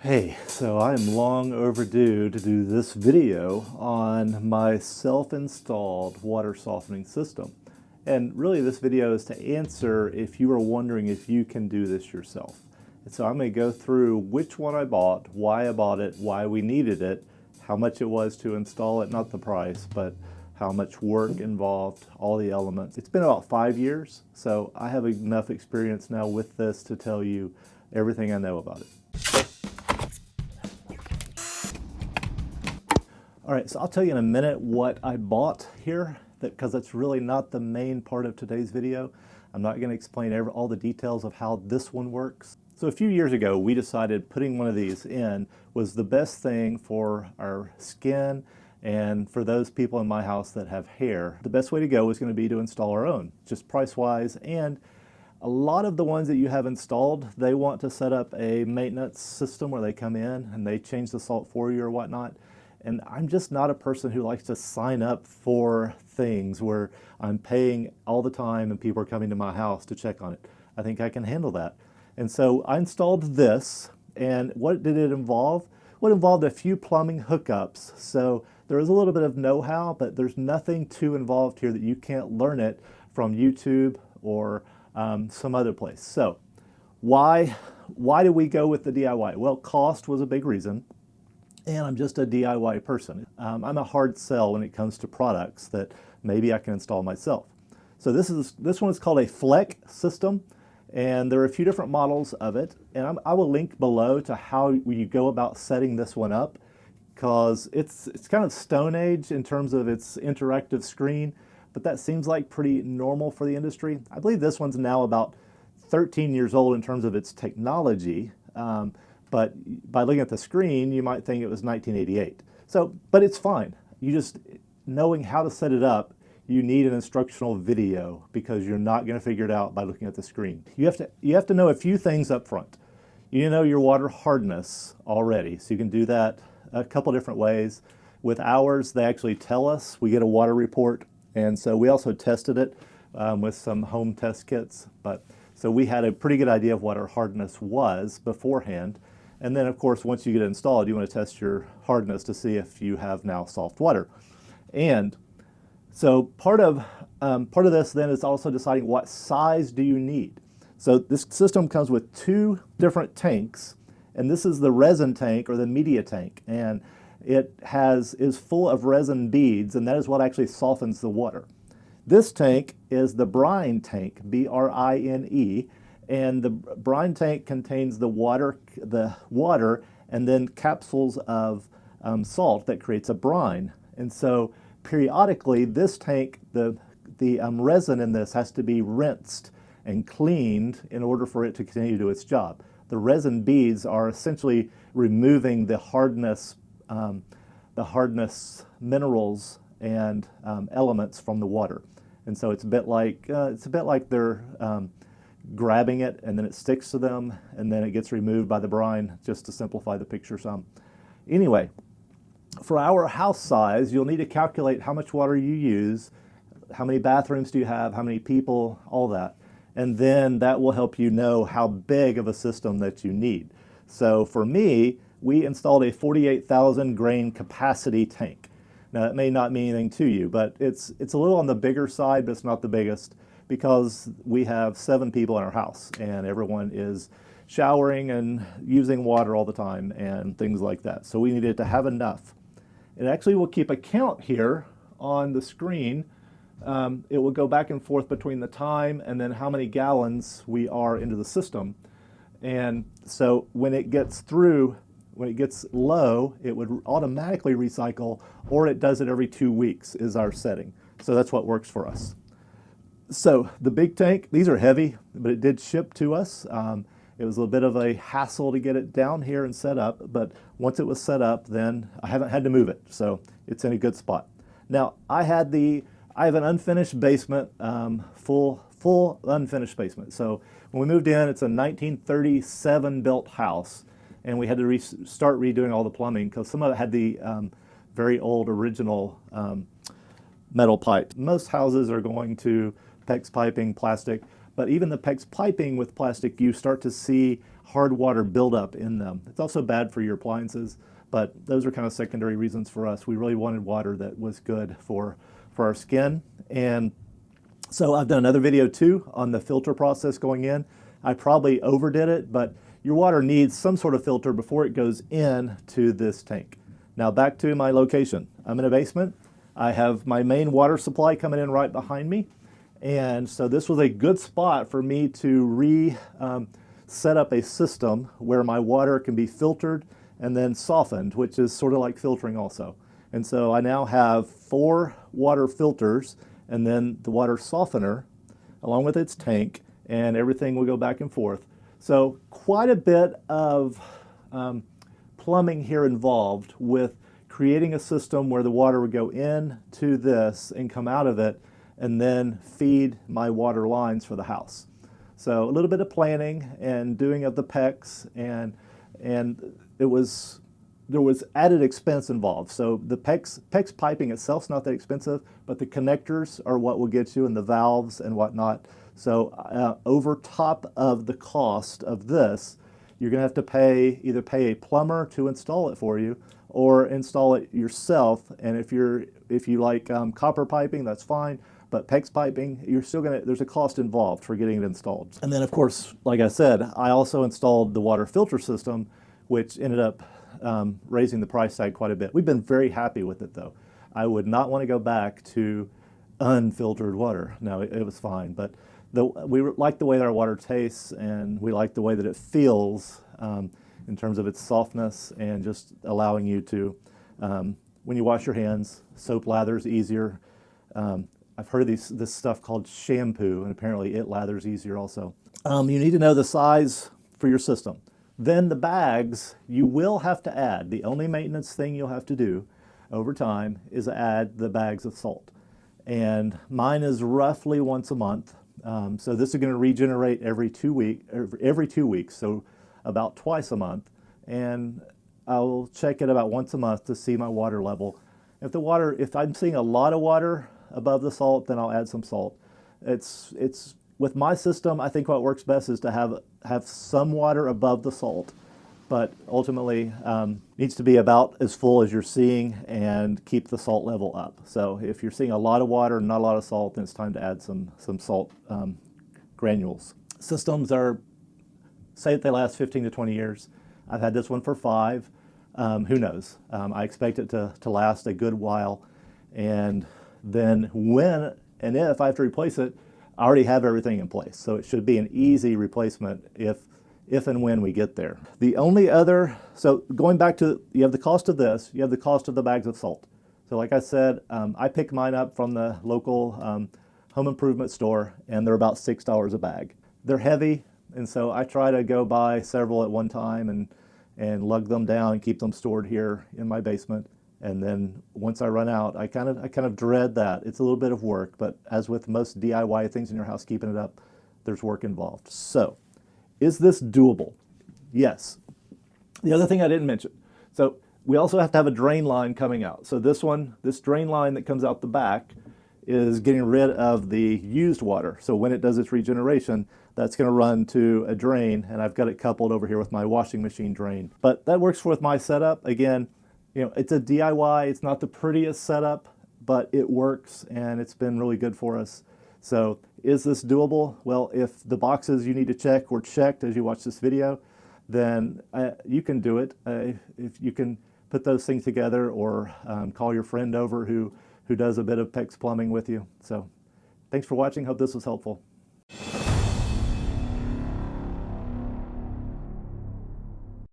Hey, so I am long overdue to do this video on my self-installed water softening system. And really this video is to answer if you are wondering if you can do this yourself. And so I'm going to go through which one I bought, why I bought it, why we needed it, how much it was to install it, not the price, but how much work involved, all the elements. It's been about 5 years, so I have enough experience now with this to tell you everything I know about it. All right, so I'll tell you in a minute what I bought here, because that's really not the main part of today's video. I'm not going to explain all the details of how this one works. So a few years ago, we decided putting one of these in was the best thing for our skin and for those people in my house that have hair. The best way to go was going to be to install our own, just price-wise. And a lot of the ones that you have installed, they want to set up a maintenance system where they come in and they change the salt for you or whatnot. And I'm just not a person who likes to sign up for things where I'm paying all the time and people are coming to my house to check on it. I think I can handle that. And so I installed this, and what did it involve? Well, it involved a few plumbing hookups. So there is a little bit of know-how, but there's nothing too involved here that you can't learn it from YouTube or some other place. So why did we go with the DIY? Well, cost was a big reason. And I'm just a DIY person. I'm a hard sell when it comes to products that maybe I can install myself. So this one is called a Fleck system, and there are a few different models of it. And I will link below to how you go about setting this one up, because it's kind of Stone Age in terms of its interactive screen, but that seems like pretty normal for the industry. I believe this one's now about 13 years old in terms of its technology. But by looking at the screen, you might think it was 1988. So, but it's fine. You just, knowing how to set it up, you need an instructional video because you're not going to figure it out by looking at the screen. You have to know a few things up front. You know your water hardness already, so you can do that a couple different ways. With ours, they actually tell us. We get a water report, and so we also tested it with some home test kits. So we had a pretty good idea of what our hardness was beforehand. And then, of course, once you get it installed, you want to test your hardness to see if you have now soft water. And so part of this then is also deciding what size do you need. So this system comes with 2 different tanks, and this is the resin tank or the media tank, and it is full of resin beads, and that is what actually softens the water. This tank is the brine tank, B-R-I-N-E. And the brine tank contains the water and then capsules of salt that creates a brine. And so periodically this tank, the resin in this has to be rinsed and cleaned in order for it to continue to do its job. The resin beads are essentially removing the hardness minerals and elements from the water. And so it's a bit like they're grabbing it, and then it sticks to them, and then it gets removed by the brine, just to simplify the picture some. Anyway, for our house size, you'll need to calculate how much water you use, how many bathrooms do you have, how many people, all that. And then that will help you know how big of a system that you need. So for me, we installed a 48,000 grain capacity tank. Now that may not mean anything to you, but it's a little on the bigger side, but it's not the biggest, because we have 7 people in our house and everyone is showering and using water all the time and things like that. So we needed to have enough. It actually will keep a count here on the screen. It will go back and forth between the time and then how many gallons we are into the system. And so when it gets low, it would automatically recycle, or it does it every 2 weeks is our setting. So that's what works for us. So the big tank, these are heavy, but it did ship to us. It was a bit of a hassle to get it down here and set up, but once it was set up, then I haven't had to move it, so it's in a good spot. Now, I have an unfinished basement, full unfinished basement. So when we moved in, it's a 1937 built house, and we had to start redoing all the plumbing because some of it had the very old original metal pipe. Most houses are going to PEX piping, plastic, but even the PEX piping with plastic, you start to see hard water buildup in them. It's also bad for your appliances, but those are kind of secondary reasons for us. We really wanted water that was good for our skin. And so I've done another video too on the filter process going in. I probably overdid it, but your water needs some sort of filter before it goes in to this tank. Now back to my location. I'm in a basement. I have my main water supply coming in right behind me. And so this was a good spot for me to set up a system where my water can be filtered and then softened, which is sort of like filtering also. And so I now have 4 water filters and then the water softener along with its tank, and everything will go back and forth. So quite a bit of plumbing here involved with creating a system where the water would go in to this and come out of it and then feed my water lines for the house. So a little bit of planning and doing of the PEX, and there was added expense involved. So the PEX piping itself is not that expensive, but the connectors are what will get you, and the valves and whatnot. So over top of the cost of this, you're going to have to either pay a plumber to install it for you, or install it yourself. And if you like copper piping, that's fine. But PEX piping, there's a cost involved for getting it installed. And then of course, like I said, I also installed the water filter system, which ended up raising the price tag quite a bit. We've been very happy with it though. I would not want to go back to unfiltered water. No, it was fine. But we like the way that our water tastes, and we like the way that it feels in terms of its softness and just allowing you to, when you wash your hands, soap lathers easier. I've heard of this stuff called shampoo, and apparently it lathers easier also. You need to know the size for your system. Then the bags, you will have to add. The only maintenance thing you'll have to do over time is add the bags of salt. And mine is roughly once a month. So this is going to regenerate every 2 weeks, so about twice a month. And I'll check it about once a month to see my water level. If I'm seeing a lot of water above the salt, then I'll add some salt. It's with my system, I think what works best is to have some water above the salt, but ultimately needs to be about as full as you're seeing and keep the salt level up. So if you're seeing a lot of water and not a lot of salt, then it's time to add some salt granules. Systems say that they last 15 to 20 years. I've had this one for 5. Who knows? I expect it to last a good while. And then when and if I have to replace it, I already have everything in place. So it should be an easy replacement if and when we get there. The only other, so going back to, you have the cost of this, you have the cost of the bags of salt. So like I said, I pick mine up from the local home improvement store, and they're about $6 a bag. They're heavy, and so I try to go buy several at one time and lug them down and keep them stored here in my basement. And then once I run out, I kind of dread that. It's a little bit of work, but as with most DIY things in your house, keeping it up, there's work involved. So, is this doable? Yes. The other thing I didn't mention, so we also have to have a drain line coming out. So this drain line that comes out the back is getting rid of the used water. So when it does its regeneration, that's going to run to a drain, and I've got it coupled over here with my washing machine drain. But that works with my setup. Again, it's a DIY, it's not the prettiest setup, but it works, and it's been really good for us. So is this doable? Well, if the boxes you need to check were checked as you watch this video, then you can do it. If you can put those things together, or call your friend over who does a bit of PEX plumbing with you. So thanks for watching. Hope this was helpful.